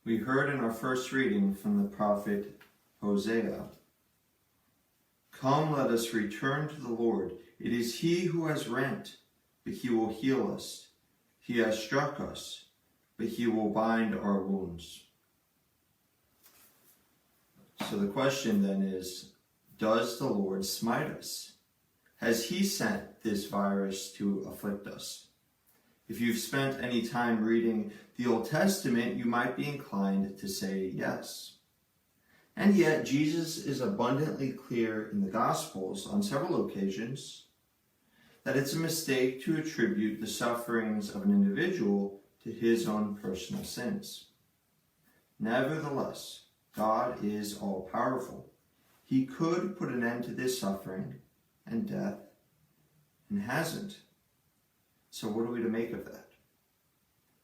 We heard in our first reading from the prophet Hosea, "Come, let us return to the Lord. It is he who has rent, but he will heal us. He has struck us, but he will bind our wounds." So the question then is, does the Lord smite us? Has he sent this virus to afflict us? If you've spent any time reading the Old Testament, you might be inclined to say yes. And yet, Jesus is abundantly clear in the Gospels on several occasions that it's a mistake to attribute the sufferings of an individual to his own personal sins. Nevertheless, God is all-powerful. He could put an end to this suffering and death, and hasn't. So what are we to make of that?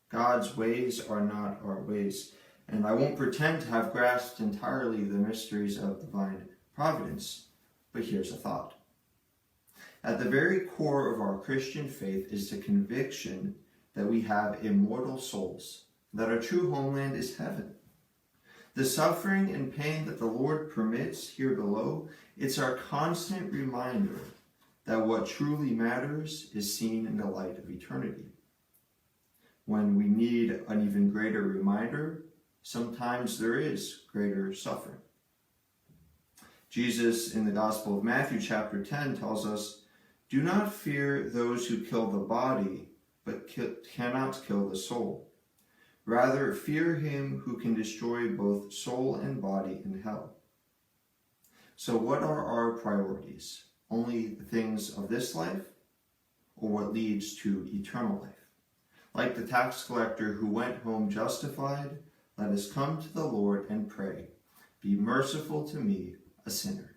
God's ways are not our ways, and I won't pretend to have grasped entirely the mysteries of divine providence, but here's a thought. At the very core of our Christian faith is the conviction that we have immortal souls, that our true homeland is heaven. The suffering and pain that the Lord permits here below, it's our constant reminder that what truly matters is seen in the light of eternity. When we need an even greater reminder, sometimes there is greater suffering. Jesus in the Gospel of Matthew chapter 10 tells us, "Do not fear those who kill the body, but cannot kill the soul. Rather, fear him who can destroy both soul and body in hell." So what are our priorities? Only the things of this life, or what leads to eternal life? Like the tax collector who went home justified, let us come to the Lord and pray, "Be merciful to me, a sinner."